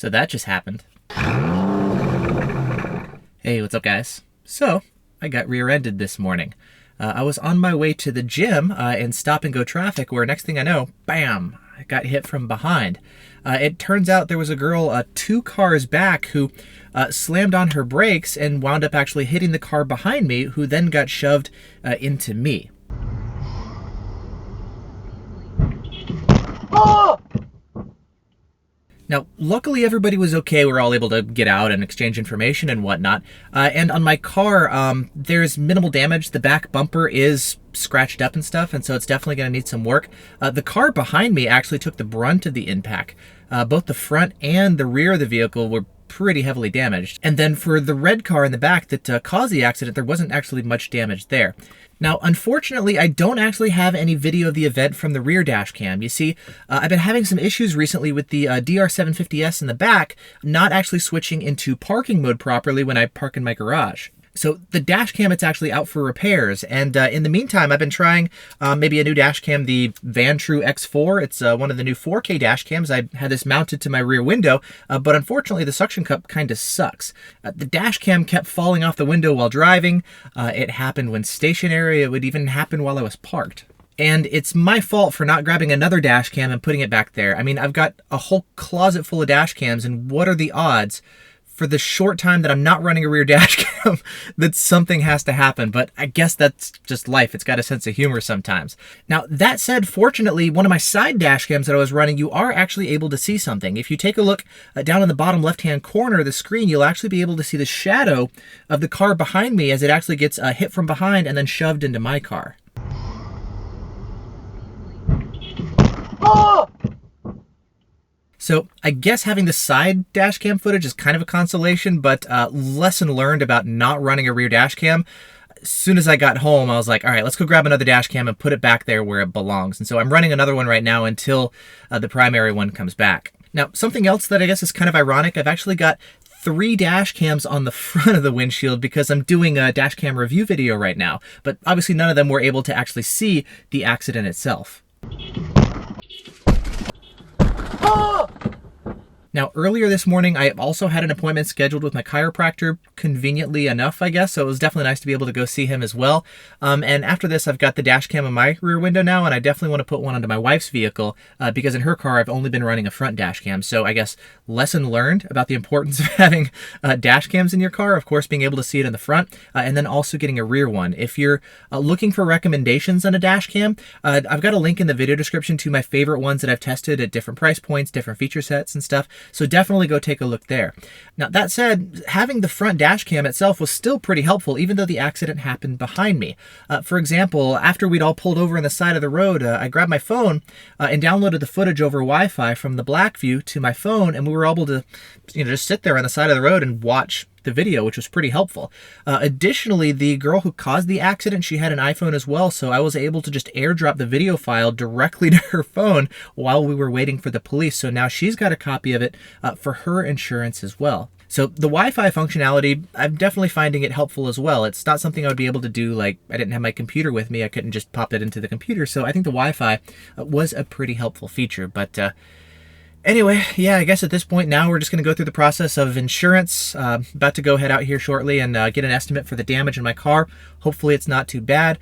So that just happened. Hey, what's up, guys? So, I got rear-ended this morning. I was on my way to the gym in stop-and-go traffic where next thing I know, bam, I got hit from behind. It turns out there was a girl 2 cars back who slammed on her brakes and wound up actually hitting the car behind me, who then got shoved into me. Oh! Now, luckily everybody was okay. We were all able to get out and exchange information and whatnot. And on my car, there's minimal damage. The back bumper is scratched up and stuff, and so it's definitely going to need some work. The car behind me actually took the brunt of the impact. Both the front and the rear of the vehicle were pretty heavily damaged. And then for the red car in the back that caused the accident, there wasn't actually much damage there. Now, unfortunately, I don't actually have any video of the event from the rear dash cam. You see, I've been having some issues recently with the DR750S in the back not actually switching into parking mode properly when I park in my garage. So the dash cam, it's actually out for repairs, and in the meantime, I've been trying maybe a new dash cam, the Vantrue X4. It's one of the new 4K dash cams. I had this mounted to my rear window, but unfortunately the suction cup kind of sucks. The dash cam kept falling off the window while driving. It happened when stationary. It would even happen while I was parked. And it's my fault for not grabbing another dash cam and putting it back there. I mean, I've got a whole closet full of dash cams, and what are the odds for the short time that I'm not running a rear dash cam that something has to happen? But I guess that's just life. It's got a sense of humor sometimes. Now, that said, fortunately, one of my side dash cams that I was running, you are actually able to see something. If you take a look down in the bottom left-hand corner of the screen, you'll actually be able to see the shadow of the car behind me as it actually gets hit from behind and then shoved into my car. Oh! So I guess having the side dash cam footage is kind of a consolation, but lesson learned about not running a rear dash cam. As soon as I got home, I was like, all right, let's go grab another dash cam and put it back there where it belongs. And so I'm running another one right now until the primary one comes back. Now, something else that I guess is kind of ironic, I've actually got 3 dash cams on the front of the windshield because I'm doing a dash cam review video right now. But obviously none of them were able to actually see the accident itself. Now, earlier this morning, I also had an appointment scheduled with my chiropractor, conveniently enough, I guess, so it was definitely nice to be able to go see him as well. And after this, I've got the dash cam in my rear window now, and I definitely want to put one onto my wife's vehicle, because in her car, I've only been running a front dash cam. So I guess lesson learned about the importance of having dash cams in your car, of course, being able to see it in the front, and then also getting a rear one. If you're looking for recommendations on a dash cam, I've got a link in the video description to my favorite ones that I've tested at different price points, different feature sets and stuff. So definitely go take a look there. Now, that said, having the front dash cam itself was still pretty helpful, even though the accident happened behind me. For example, after we'd all pulled over on the side of the road, I grabbed my phone and downloaded the footage over Wi-Fi from the Blackview to my phone, and we were able to, just sit there on the side of the road and watch the video, which was pretty helpful. Additionally, the girl who caused the accident, she had an iPhone as well, so I was able to just airdrop the video file directly to her phone while we were waiting for the police. So now she's got a copy of it for her insurance as well. So the Wi-Fi functionality, I'm definitely finding it helpful as well. It's not something I would be able to do, like I didn't have my computer with me. I couldn't just pop it into the computer. So I think the Wi-Fi was a pretty helpful feature. But anyway, yeah, I guess at this point now we're just going to go through the process of insurance. About to go head out here shortly and get an estimate for the damage in my car. Hopefully it's not too bad.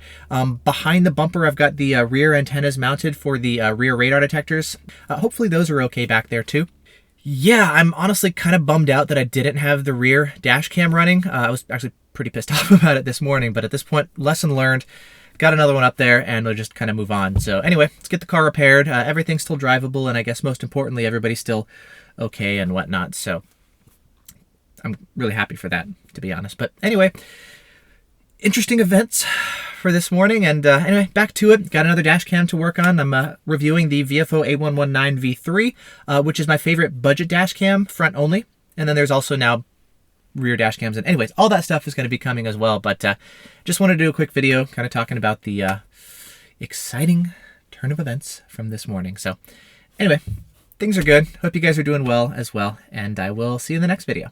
Behind the bumper, I've got the rear antennas mounted for the rear radar detectors. Hopefully those are okay back there too. Yeah, I'm honestly kind of bummed out that I didn't have the rear dash cam running. I was actually pretty pissed off about it this morning, but at this point, lesson learned. Got another one up there, and we'll just kind of move on. So anyway, let's get the car repaired. Everything's still drivable, and I guess most importantly, everybody's still okay and whatnot. So I'm really happy for that, to be honest. But anyway, interesting events for this morning. And anyway, back to it. Got another dash cam to work on. I'm reviewing the VFO A119 V3, which is my favorite budget dash cam, front only. And then there's also now rear dash cams. And anyways, all that stuff is going to be coming as well. But just wanted to do a quick video kind of talking about the exciting turn of events from this morning. So anyway, things are good. Hope you guys are doing well as well. And I will see you in the next video.